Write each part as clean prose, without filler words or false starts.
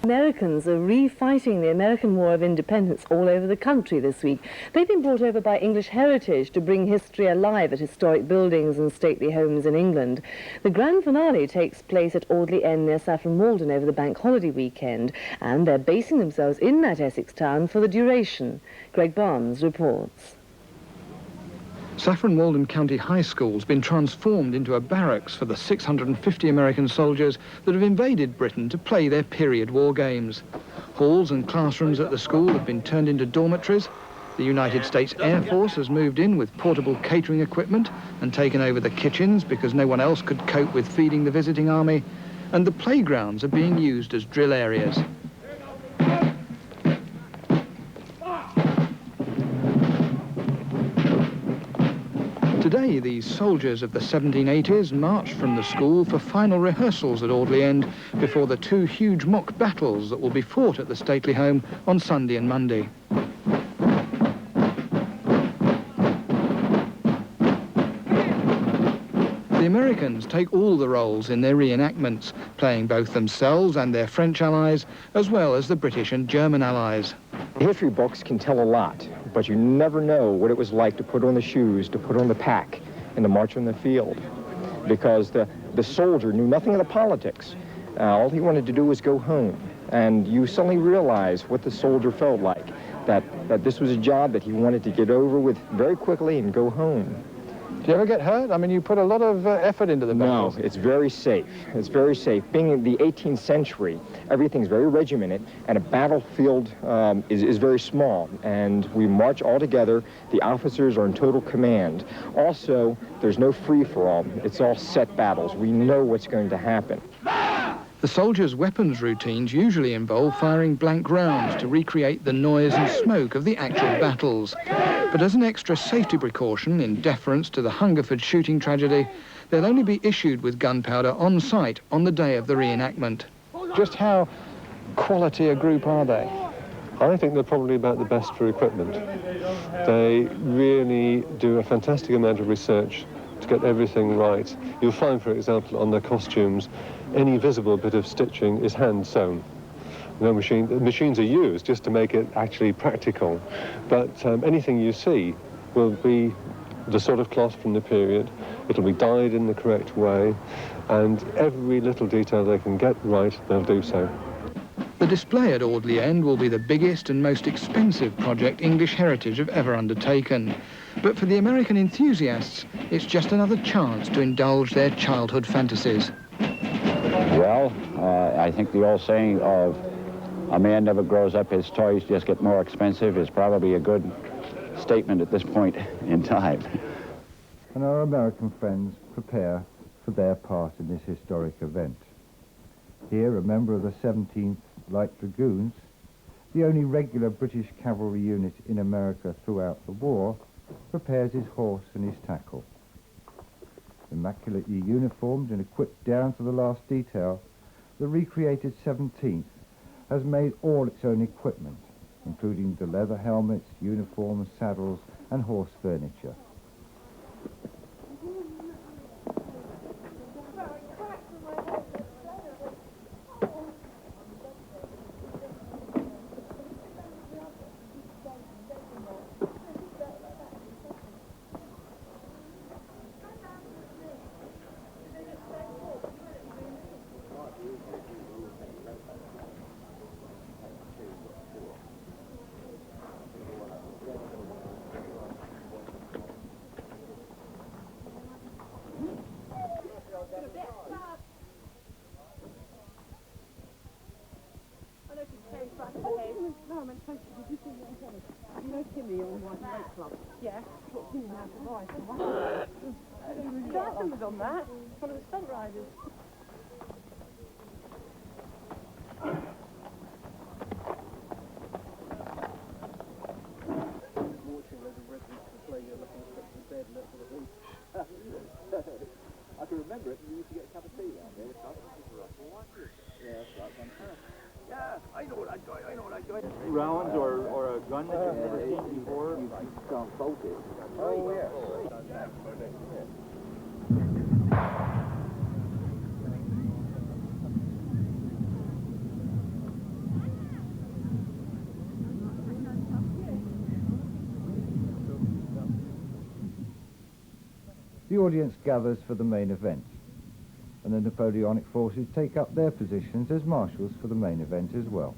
Americans are re-fighting the American War of Independence all over the country this week. They've been brought over by English Heritage to bring history alive at historic buildings and stately homes in England. The grand finale takes place at Audley End near Saffron Walden over the bank holiday weekend, and they're basing themselves in that Essex town for the duration. Greg Barnes reports. Saffron Walden County High School's been transformed into a barracks for the 650 American soldiers that have invaded Britain to play their period war games. Halls and classrooms at the school have been turned into dormitories. The United States Air Force has moved in with portable catering equipment and taken over the kitchens because no one else could cope with feeding the visiting army. And the playgrounds are being used as drill areas. Today, these soldiers of the 1780s marched from the school for final rehearsals at Audley End before the two huge mock battles that will be fought at the stately home on Sunday and Monday. The Americans take all the roles in their reenactments, playing both themselves and their French allies, as well as the British and German allies. History books can tell a lot, but you never know what it was like to put on the shoes, to put on the pack, and to march on the field. Because the soldier knew nothing of the politics. All he wanted to do was go home. And you suddenly realize what the soldier felt like, that this was a job that he wanted to get over with very quickly and go home. Do you ever get hurt? I mean, you put a lot of effort into the battles. No, it's very safe. It's very safe. Being in the 18th century, everything's very regimented, and a battlefield is very small. And we march all together. The officers are in total command. Also, there's no free-for-all. It's all set battles. We know what's going to happen. The soldiers' weapons routines usually involve firing blank rounds to recreate the noise and smoke of the actual battles. But as an extra safety precaution, in deference to the Hungerford shooting tragedy, they'll only be issued with gunpowder on site on the day of the reenactment. Just how quality a group are they? I think they're probably about the best for equipment. They really do a fantastic amount of research to get everything right. You'll find, for example, on their costumes, any visible bit of stitching is hand sewn. No machines are used just to make it actually practical, but anything you see will be the sort of cloth from the period. It'll be dyed in the correct way, and every little detail they can get right, they'll do so. The display at Audley End will be the biggest and most expensive project English Heritage have ever undertaken. But for the American enthusiasts, it's just another chance to indulge their childhood fantasies. Well, I think the old saying of a man never grows up, his toys just get more expensive is probably a good statement at this point in time. And our American friends prepare for their part in this historic event. Here, a member of the 17th Light Dragoons, the only regular British cavalry unit in America throughout the war, prepares his horse and his tackle. Immaculately uniformed and equipped down to the last detail, the recreated 17th has made all its own equipment, including the leather helmets, uniforms, saddles, and horse furniture. You know Timmy on White Nightclub? Yeah. What Timmy had to buy from one. Jonathan was on that. One of the stunt riders. I can remember it, we used to get a cup of tea down there. Yeah, that's right. Yeah, I know that guy. Rounds or a gun that you've never seen before? You can't bolt it. Oh, yeah. audience gathers for the main event, and the Napoleonic forces take up their positions as marshals for the main event as well.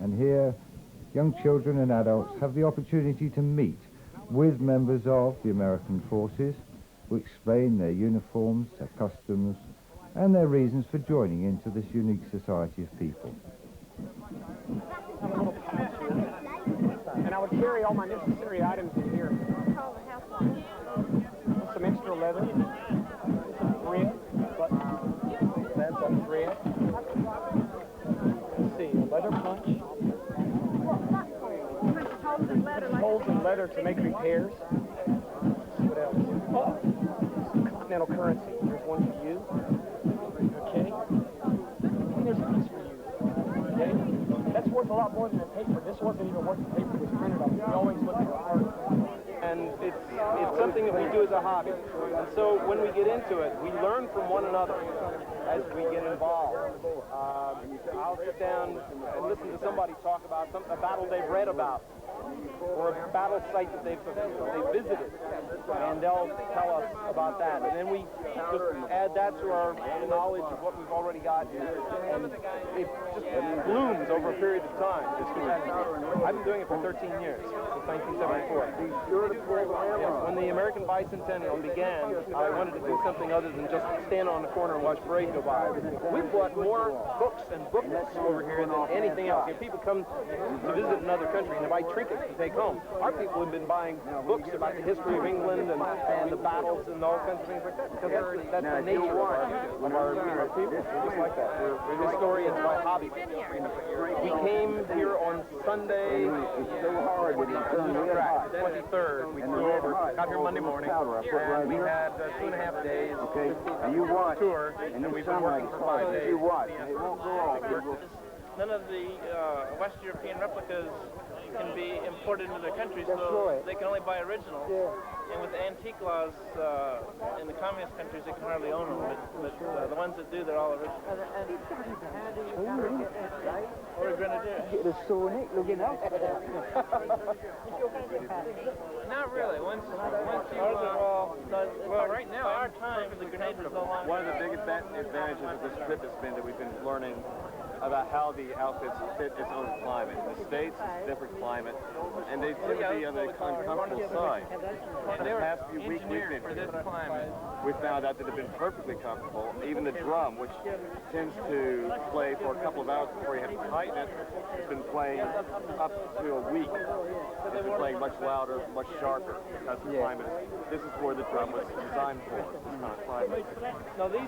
And here, young children and adults have the opportunity to meet with members of the American forces who explain their uniforms, their customs, and their reasons for joining into this unique society of people. And I would carry all my necessary items in here. Some extra leather, thread, that's some thread. Let's see, a leather punch. Holes in leather to make repairs. What else? Oh, some continental currency. There's one for you. Okay. And there's a piece for you. Okay. That's worth a lot more than the paper. This wasn't even worth the paper it was printed on. We always look at the art. And it's something that we do as a hobby. And so when we get into it, we learn from one another as we get involved. I'll sit down and listen to somebody talk about a battle they've read about, or a battle site that they've visited, and they'll tell us about that. And then we just add that to our knowledge of what we've already got, and it just blooms over a period of time. I've been doing it for 13 years, since 1974. Yes, when the American Bicentennial began, I wanted to do something other than just stand on the corner and watch parade go by. We've brought more books and booklets over here than anything else. If people come to visit another country and they buy trinkets to take home, our people have been buying books about the history of England and the battles and all kinds of things like that, because that's the nature of our people, just like that. We're historians by hobby. We came here on Sunday, the 23rd. We flew over, got here Monday morning, and we had 2.5 days tour, and we've been working for 5 days. None of the West European replicas can be imported into their country, so they can only buy originals. And with the antique laws in the communist countries, they can hardly own them. But the ones that do, they're all original. What are we going to do? Get a souvenir looking out. Not really. Once you, well, right now, our time, the grenade is no longer. One of the big advantages of this trip has been that we've been learning about how the outfits fit its own climate. In the States, it's a different climate, and they tend to be on the uncomfortable side. In the past few weeks, we found out that they've been perfectly comfortable. Even the drum, which tends to play for a couple of hours before you have to tighten it, has been playing up to a week. It's been playing much louder, much sharper, because the climate this is where the drum was designed for, this kind of climate.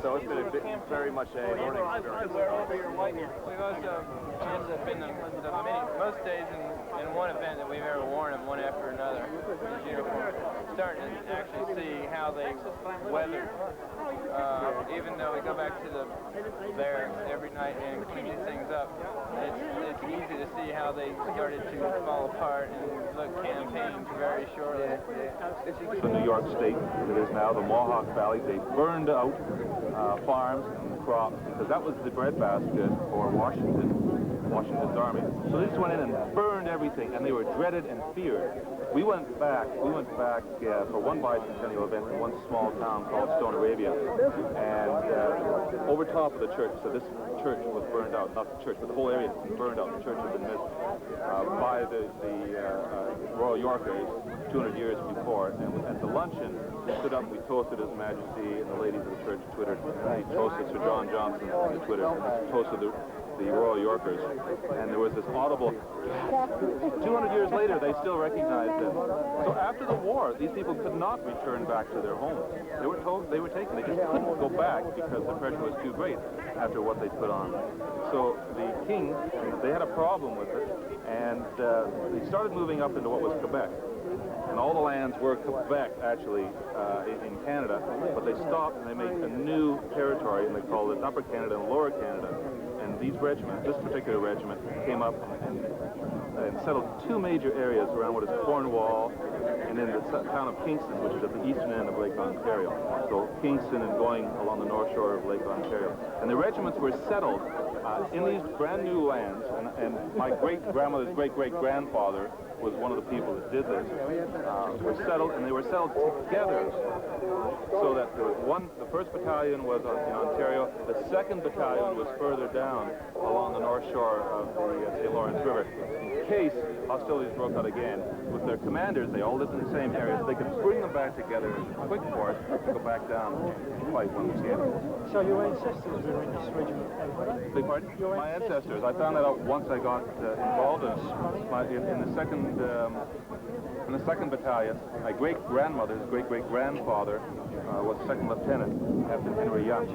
So it's been very much a learning experience. We've also ended up in most days in one event that we've ever worn them, one after another, these uniforms. Starting to actually see how they weathered. Even though we go back to the barracks every night and clean these things up, it's easy to see how they started to fall apart and look campaigned very shortly. The New York State, it is now the Mohawk Valley. They burned out farms and crops because that was the breadbasket for Washington's army. So they just went in and burned everything, and they were dreaded and feared. We went back for one bicentennial event in one small town called Stone Arabia, and over top of the church, so this church was burned out, not the church, but the whole area was burned out. The church had been missed by the Royal Yorkers 200 years before, and at the luncheon, we stood up, we toasted His Majesty, and the ladies of the church twittered. We toasted Sir John Johnson, and they twittered, and toasted the Royal Yorkers, and there was this audible 200 years later, they still recognized them. So after the war, these people could not return back to their homes. They were told they were taken. They just couldn't go back because the pressure was too great after what they put on. So the king, they had a problem with it, and they started moving up into what was Quebec. And all the lands were Quebec, actually, in Canada, but they stopped and they made a new territory, and they called it Upper Canada and Lower Canada. And these regiments, this particular regiment, came up and settled two major areas around what is Cornwall and then the town of Kingston, which is at the eastern end of Lake Ontario. So Kingston and going along the north shore of Lake Ontario. And the regiments were settled in these brand new lands, and my great-grandmother's great-great-grandfather was one of the people that did this, were settled, and they were settled together so that there was the 1st Battalion was in Ontario, the 2nd Battalion was further down along the north shore of the St. Lawrence River. In case hostilities broke out again, with their commanders, they all lived in the same area, so they could bring them back together as a quick force to go back down and fight once again. So your ancestors were in this regiment? Beg pardon? My ancestors. I found that out once I got involved in the second battalion. My great-grandmother's great-great-grandfather was 2nd Lieutenant, Captain Henry Young.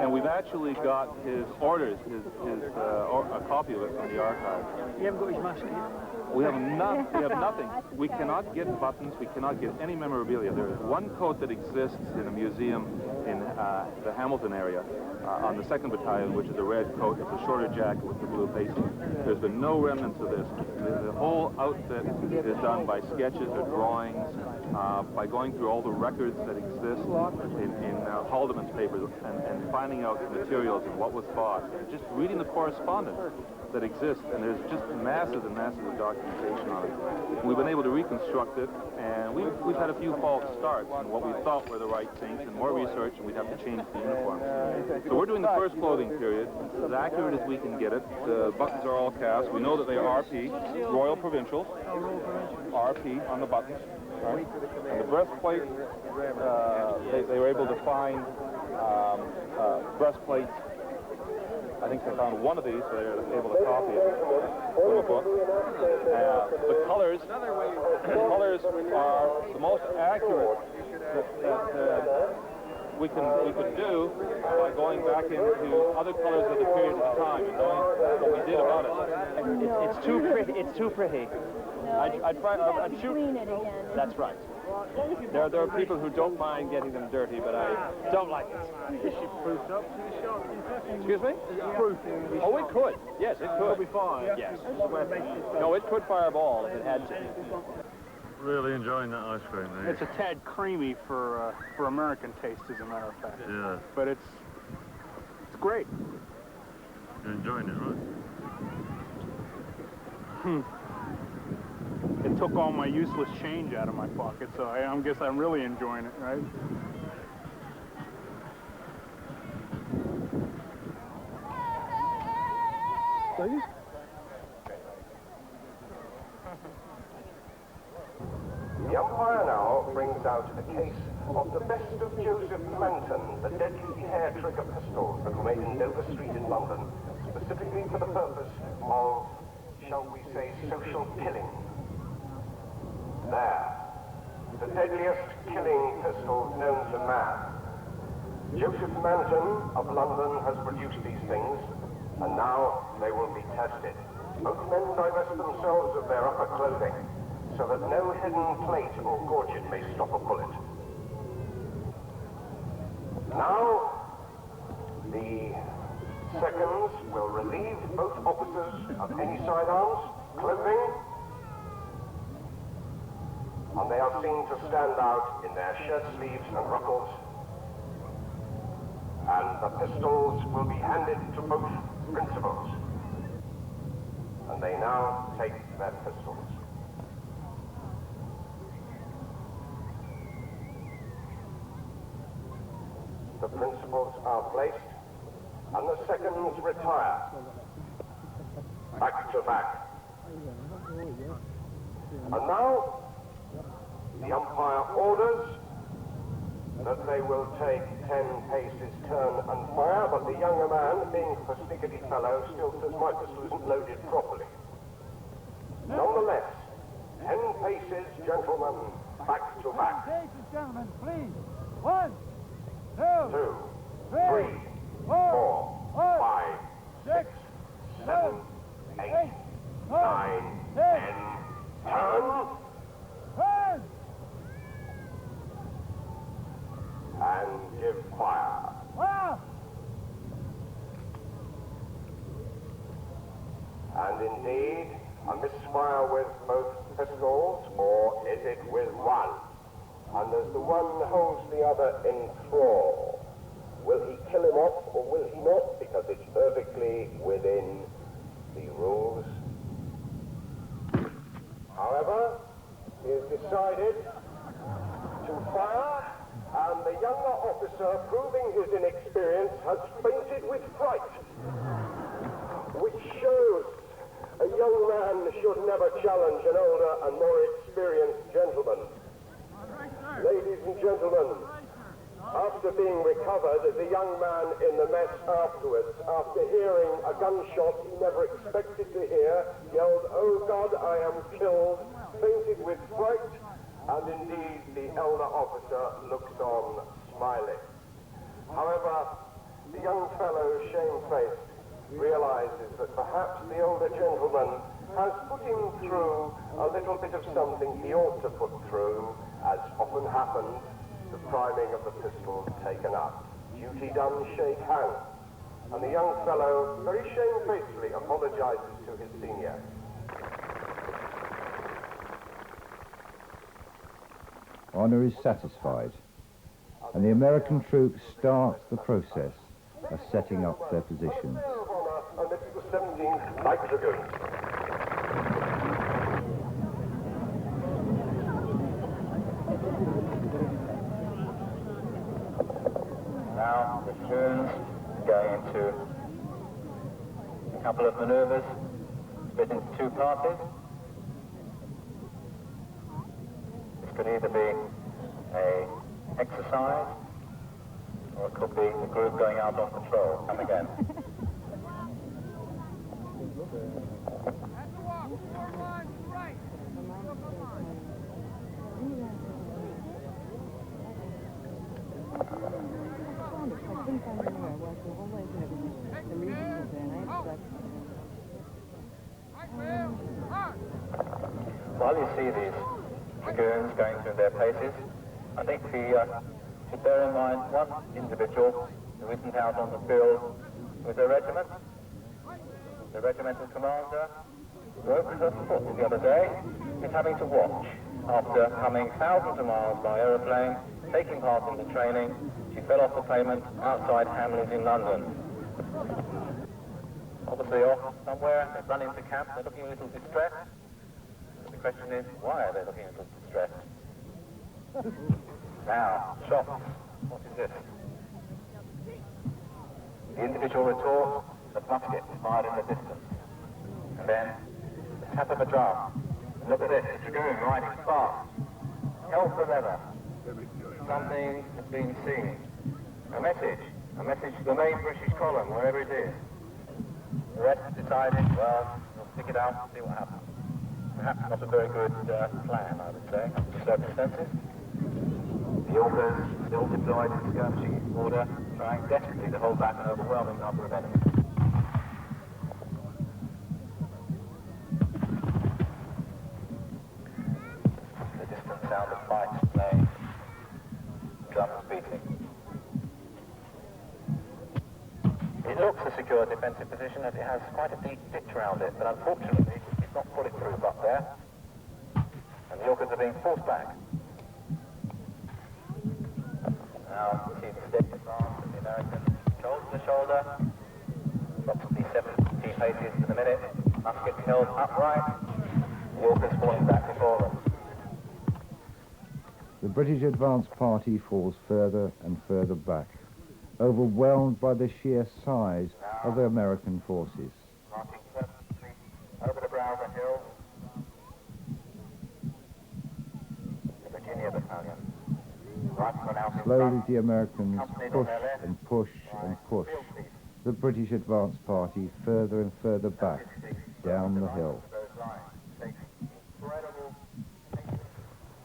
And we've actually got his orders, a copy of it from the archive. You haven't got his musket? We have nothing. We cannot get buttons. We cannot get any memorabilia. There is one coat that exists in a museum in the Hamilton area on the 2nd Battalion, which is a red coat. It's a shorter jacket with the blue facing. There's been no remnants of this. The whole outfit is done by sketches or drawings, by going through all the records that exist in Haldeman's papers and finding out materials and what was fought. Just reading the correspondence that exists, and there's just masses and masses of documentation on it. We've been able to reconstruct it, and we've had a few false starts in what we thought were the right things, and more research, and we'd have to change the uniforms. So we're doing the first clothing period, as accurate as we can get it. The buttons are all cast. We know that they are RP, Royal Provincials, RP on the buttons. Right? And the breastplate, they were able to find breastplates. I think they found one of these, so they were able to copy it from a book. The colors are the most accurate that we could do by going back into other colors of the period of time and knowing what we did about it. It's too pretty. It's too pretty. I'd shoot. Clean it again. That's right. There are people who don't mind getting them dirty, but I don't like it. Excuse me? Oh, it could. Yes, it could. It'll be fine. Yes. No, it could fire a ball if it had to. Really enjoying that ice cream, eh? It's a tad creamy for American taste, as a matter of fact. Yeah. But it's great. You're enjoying it, right? It took all my useless change out of my pocket, so I guess I'm really enjoying it, right? Ladies? The umpire now brings out a case of the best of Joseph Manton, the deadly hair-trigger pistols that were made in Dover Street in London, specifically for the purpose of, shall we say, social killing. There, the deadliest killing pistols known to man. Joseph Manton of London has produced these things, and now they will be tested. Both men divest themselves of their upper clothing, so that no hidden plate or gorget may stop a bullet. Now, the seconds will relieve both officers of any sidearms, clothing, and they are seen to stand out in their shirt sleeves and ruffles, and the pistols will be handed to both principals. And they now take their pistols. The principals are placed, and the seconds retire, back to back. And now, the umpire orders that they will take 10 paces turn and fire, but the younger man, being a persnickety fellow, still says my pistol isn't loaded properly. Nonetheless, 10 paces, gentlemen, back to back. 10 paces, gentlemen, please. 1, 2, 3, 4, 5, 6, 7, 8, 9, 10. Turn. Turn. And give fire. Fire. And indeed, a misfire with both pistols, or is it with one? And as the one holds the other in thrall, will he kill him off or will he not? Because it's perfectly within the rules. However, he has decided to fire, and the younger officer, proving his inexperience, has fainted with fright, which shows a young man should never challenge an older and more experienced gentleman. Ladies and gentlemen, after being recovered, the young man in the mess afterwards, after hearing a gunshot he never expected to hear, yelled, "Oh God, I am killed," fainted with fright, and indeed the elder officer looks on smiling. However, the young fellow, shamefaced, realizes that perhaps the older gentleman has put him through a little bit of something he ought to put through, as often happens, the priming of the pistol taken up. Duty done, shake hands. And the young fellow very shamefacedly apologizes to his senior. Honor is satisfied, and the American troops start the process of setting up their positions. And this is the 17th Light Dragoons. Now the dragoons going into a couple of manoeuvres, split into two parties. This could either be an exercise, or it could be the group going out on patrol. Come again. While you see these dragoons going through their paces, I think we should bear in mind one individual who isn't out on the field with a regiment. The regimental commander broke her foot the other day. He's having to watch. After coming thousands of miles by aeroplane, taking part in the training, she fell off the pavement outside Hamleys in London. Obviously off somewhere, they've run into camp, they're looking a little distressed. But the question is, why are they looking a little distressed? Now, shots. What is this? The individual retort, the musket fired in the distance. And then, the tap of a drum. And look at this, the dragoon riding fast. Hell for leather. Something has been seen. A message to the main British column, wherever it is. The rest decided, well, we'll stick it out and see what happens. Perhaps not a very good plan, I would say, under the circumstances. The Yorkers still deployed in skirmishing order, trying desperately to hold back an overwhelming number of enemies. The distant sound of fights playing, drums beating. It looks a secure defensive position as it has quite a deep ditch around it, but unfortunately it's not bulletproof up there. And the Yorkers are being forced back. Now we see the steady advance of the Americans, shoulder to shoulder, approximately 70 paces to the minute, muskets held upright, the Yorkers falling back before them. The British advance party falls further and further back, overwhelmed by the sheer size of the American forces. Marching purposefully over the brow of the hill, the Virginia Battalion. Slowly the Americans push and push and push the British advance party further and further back down the hill.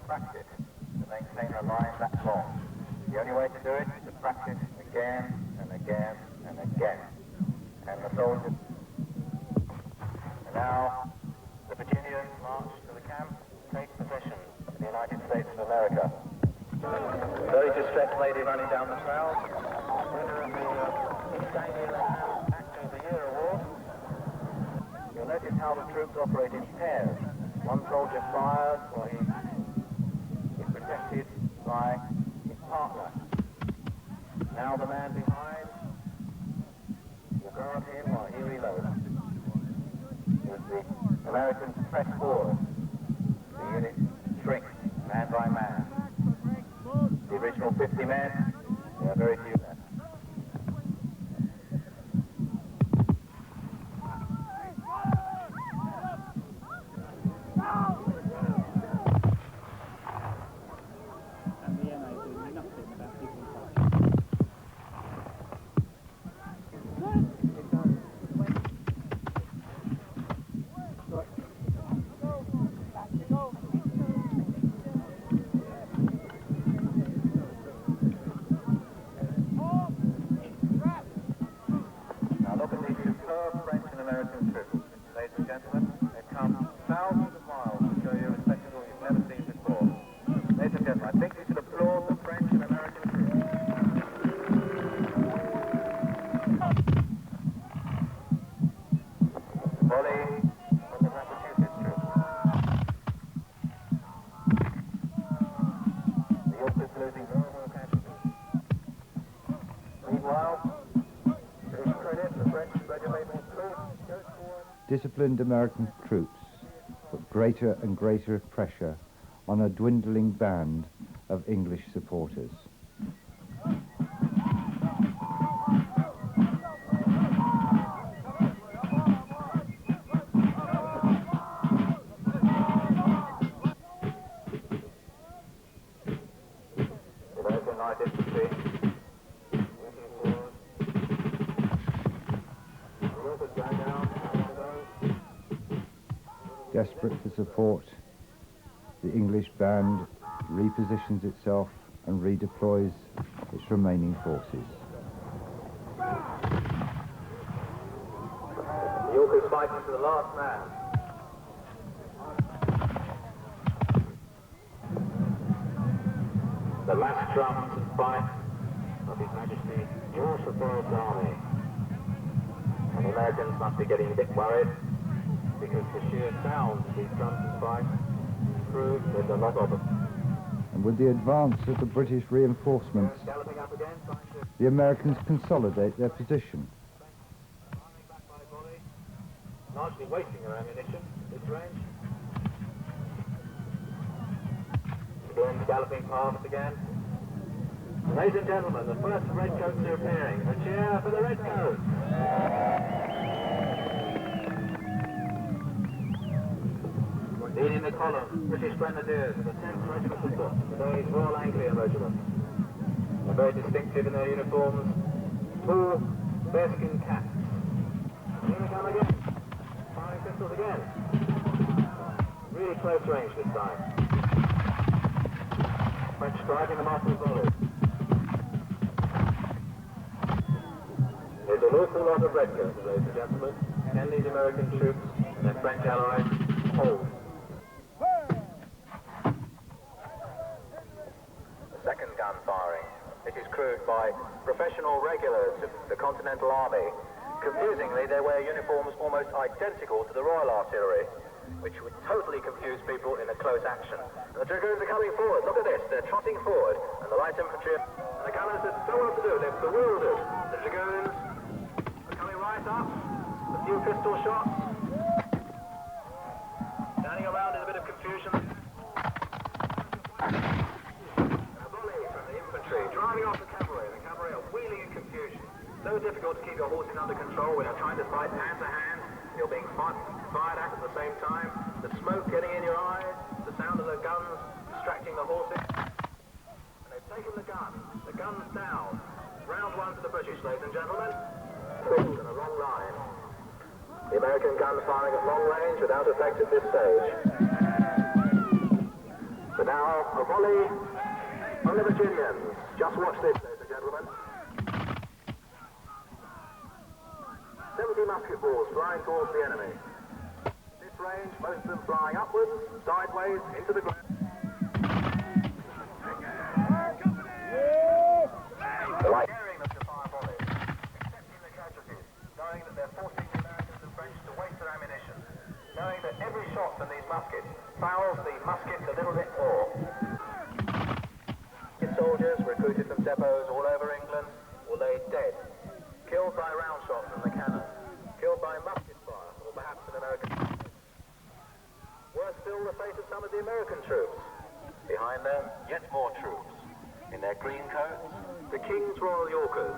Practice to maintain a line that long. The only way to do it is to practice again and again and again. And the soldiers. And now the Virginians march to the camp, take possession of the United States of America. Very distressed lady running down the trail. Winner of the Actor of the Year award. You'll notice how the troops operate in pairs. One soldier fires while he is protected by his partner. Now the man behind will guard him while he reloads. As the Americans press forward, the unit shrinks man by man. The original 50 men, there are very few left. Disciplined American troops put greater and greater pressure on a dwindling band of English supporters. American light infantry. Desperate to support, the English band repositions itself and redeploys its remaining forces. The Yorkers fighting to the last man. The last drums and fight of His Majesty George III's army. And the Americans must be getting a bit worried, because the sheer sound of these drums and fifes proves there's a lot of them. And with the advance of the British reinforcements, the Americans consolidate their position. Largely wasting their ammunition at this range. Again, galloping past again. Ladies and gentlemen, the first redcoats are appearing. A cheer for the redcoats! Leading the column, British Grenadiers of the 10th Regiment of Foot, today's Royal Anglian Regiment. They're very distinctive in their uniforms. Two bearskin caps. Here they come again. Firing pistols again. Really close range this time. French striking them off with volleys. There's an awful lot of redcoats, ladies and gentlemen. Can these American troops and their French allies hold? The second gun firing. It is crewed by professional regulars of the Continental Army. Confusingly, they wear uniforms almost identical to the Royal Artillery, which would totally confuse people in a close action. And the Dragoons are coming forward. Look at this. They're trotting forward. And the light infantry and the gunners have so what to do. They're bewildered. The Dragoons are coming right up. A few pistol shots. Standing around in a bit of confusion. And a volley from the infantry, driving off the cavalry. The cavalry are wheeling in confusion. So difficult to keep your horses under control when you're trying to fight hand to hand. You're being fired at the same time. The smoke getting in your eyes. The sound of the guns distracting the horses. And they've taken the gun. The gun's down. Round one for the British, ladies and gentlemen. Filled in a long line. The American guns firing at long range without effect at this stage. So now, a volley on the Virginians. Just watch this, ladies and gentlemen. 70 musket balls flying towards the enemy. This range, most of them flying upwards, sideways, into the ground. The light daring them to fire volleys, accepting the casualties, knowing that they're forcing the Americans and French to waste their ammunition. soldiers recruited from depots all over England were laid dead, killed by round shot from the cannon, killed by musket fire, or perhaps an American. Worse still, the fate of some of the American troops. Behind them, yet more troops. In their green coats, the King's Royal Yorkers.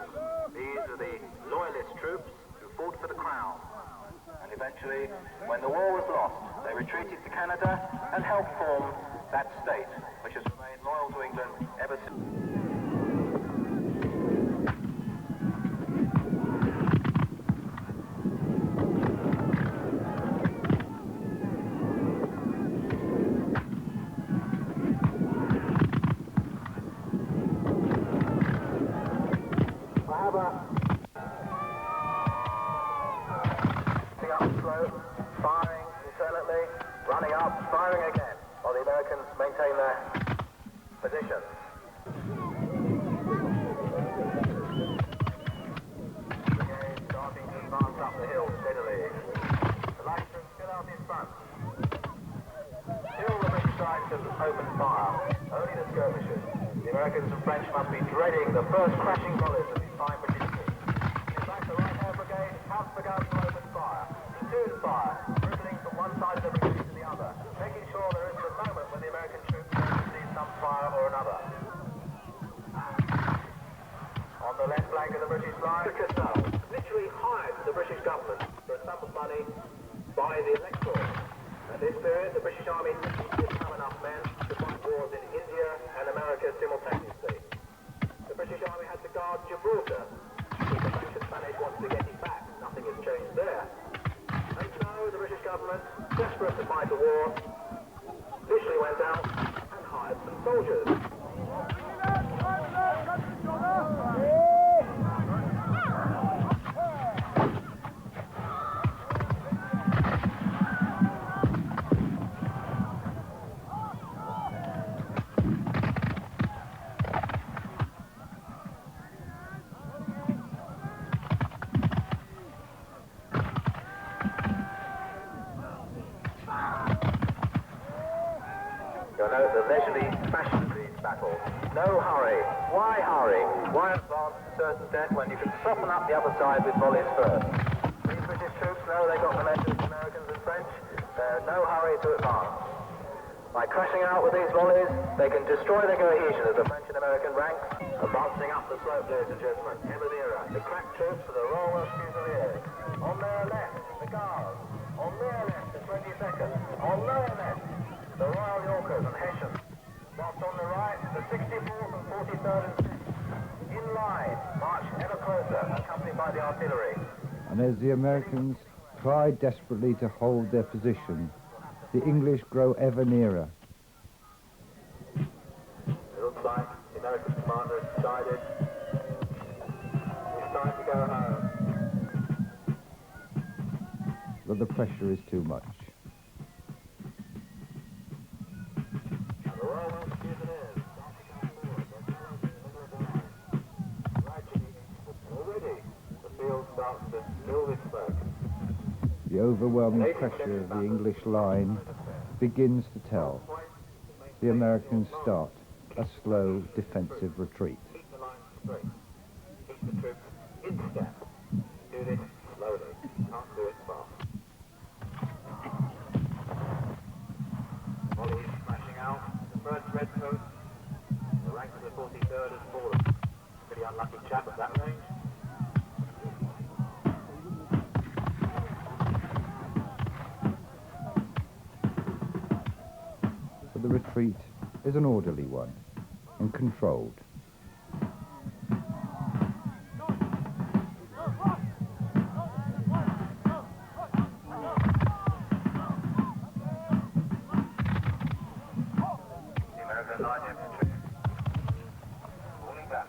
These are the loyalist troops who fought for the crown. And eventually, when the war was lost, they retreated to Canada and helped form that state, which has remained loyal to England ever since. Firing alternately, running up, firing again, while the Americans maintain their positions. Brigade starting to advance up the hill steadily. The Lancaster still out in front. Still the British side to open fire, only the skirmishers. The Americans and French must be dreading the first crashing volleys of these fine British troops. In fact, the Right Air Brigade has begun to open fire. Platoon fire, dribbling from one side of the brigade to the other, making sure there isn't a moment when the American troops don't receive some fire or another. On the left flank of the British line, literally hired the British government for a sum of money by the electorate. At this period, the British Army didn't have enough men to fight wars in India and America simultaneously. The British Army had to guard Gibraltar, because the French and Spanish wanted to get it back. Nothing has changed there. And so the British government, desperate to fight the war, literally went out and hired some soldiers. You'll note the leisurely fashion of these battles. No hurry. Why hurry? Why advance to certain death when you can soften up the other side with volleys first? These British troops know they got the message of the Americans and French. There's no hurry to advance. By crashing out with these volleys, they can destroy the cohesion of the French and American ranks, advancing up the slope, ladies and gentlemen. Ever nearer. The crack troops of the Royal Welsh Fusiliers. On their left, the Guards. On their left, the 22nd. On their left, the Royal Yorkers and Hessians, whilst on the right, the 64th and 43rd and 6th, in line, march ever closer, accompanied by the artillery. And as the Americans try desperately to hold their position, the English grow ever nearer. It looks like the American commander has decided it's time to go home. But the pressure is too much. The overwhelming pressure of the English line begins to tell. The Americans start a slow defensive retreat. Keep the line straight. Keep the troops in step. Do this slowly. Can't do it fast. Volleys smashing out. The first redcoat. The rank of the 43rd has fallen. Pretty unlucky chap at that range. The retreat is an orderly one and controlled. The American line infantry falling back.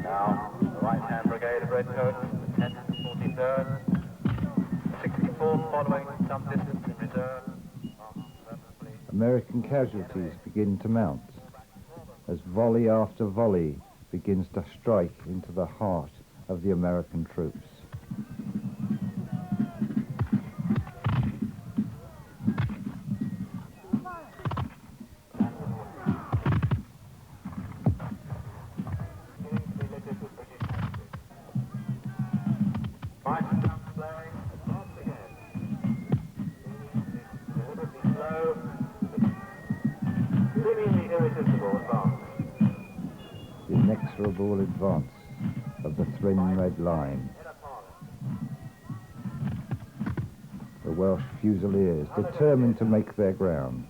Now, the right-hand brigade of redcoats, the 10th and 43rd, the 64th following some distance in reserve. American casualties begin to mount as volley after volley begins to strike into the heart of the American troops. The inexorable advance of the thin red line. The Welsh Fusiliers determined to make their ground.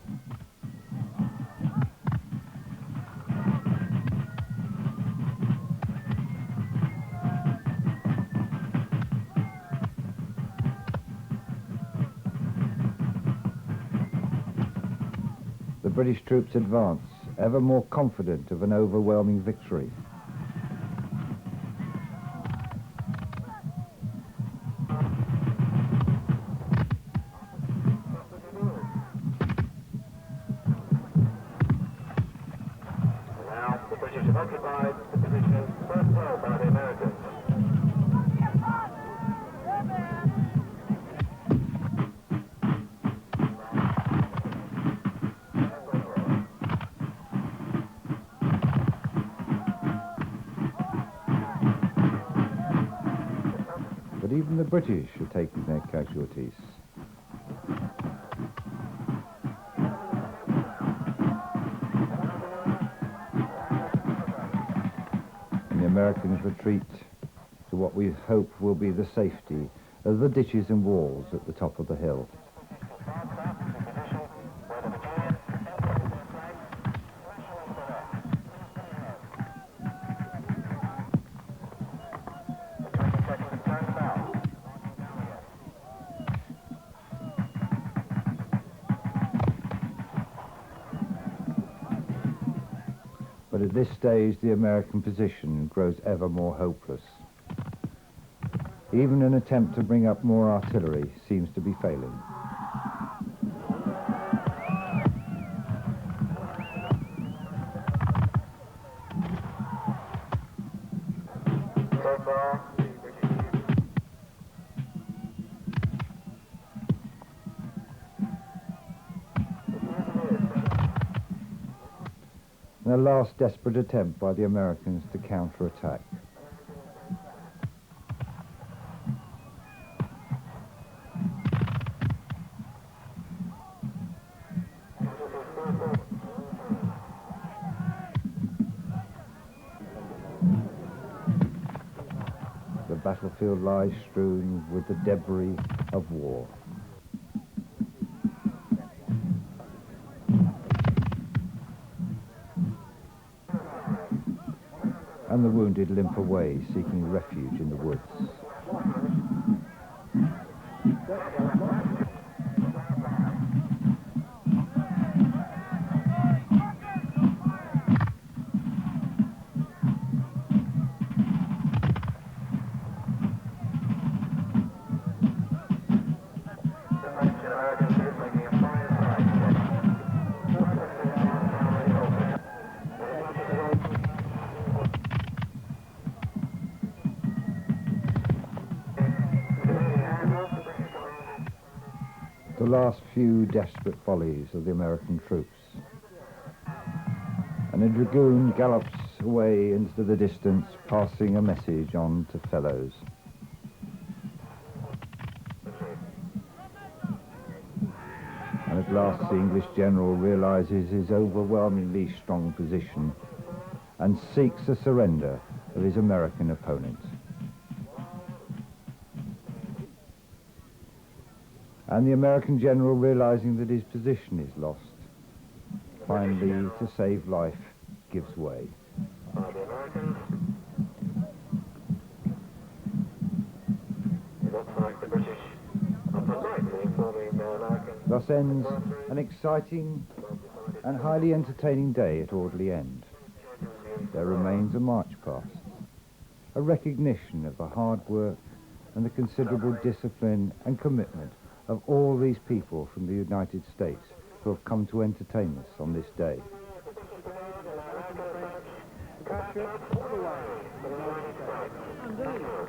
The British troops advance, ever more confident of an overwhelming victory. Now the British have occupied the position first held by the Americans. But even the British are taking their casualties. And the Americans retreat to what we hope will be the safety of the ditches and walls at the top of the hill. But at this stage, the American position grows ever more hopeless. Even an attempt to bring up more artillery seems to be failing. So far, the British And a last desperate attempt by the Americans to counterattack. The battlefield lies strewn with the debris of war. And the wounded limp away, seeking refuge in the woods. The last few desperate volleys of the American troops. And a dragoon gallops away into the distance, passing a message on to fellows. And at last the English general realizes his overwhelmingly strong position and seeks the surrender of his American opponent. And the American general, realizing that his position is lost, finally, to save life, gives way. by the Americans. It looks like the British are politely informing the Americans. Thus ends an exciting and highly entertaining day at Audley End. There remains a march past, a recognition of the hard work and the considerable discipline and commitment of all these people from the United States who have come to entertain us on this day. trip all the way to the United States. Unbelievable.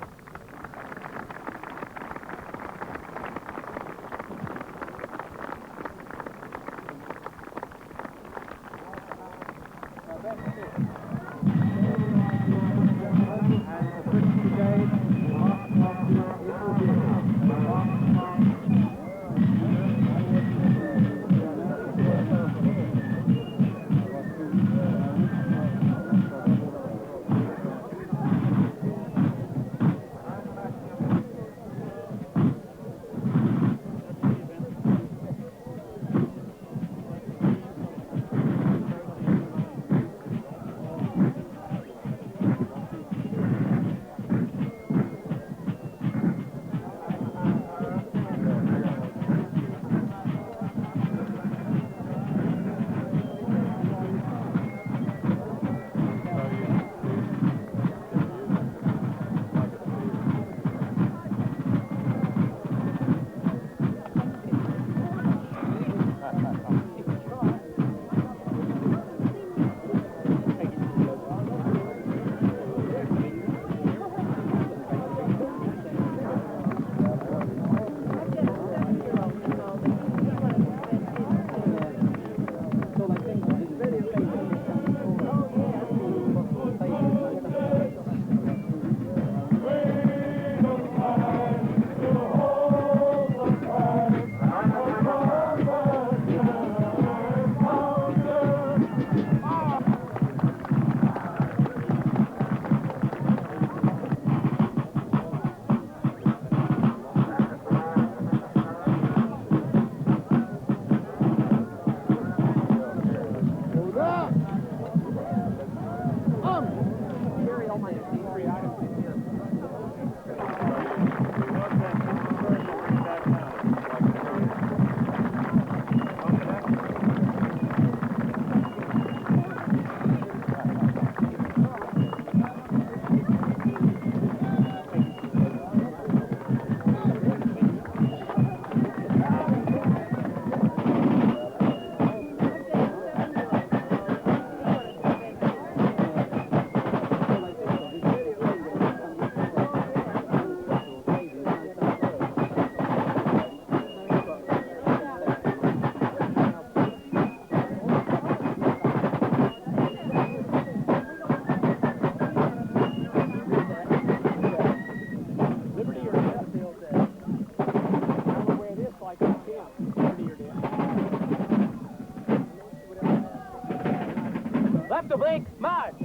Left oblique, march!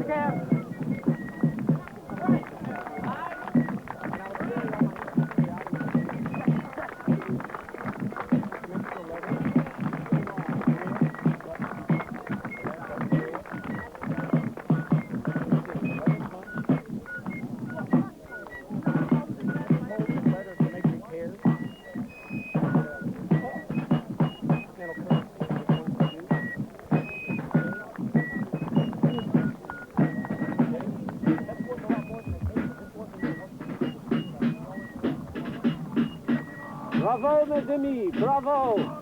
Camp. Bravo, mes amis, bravo!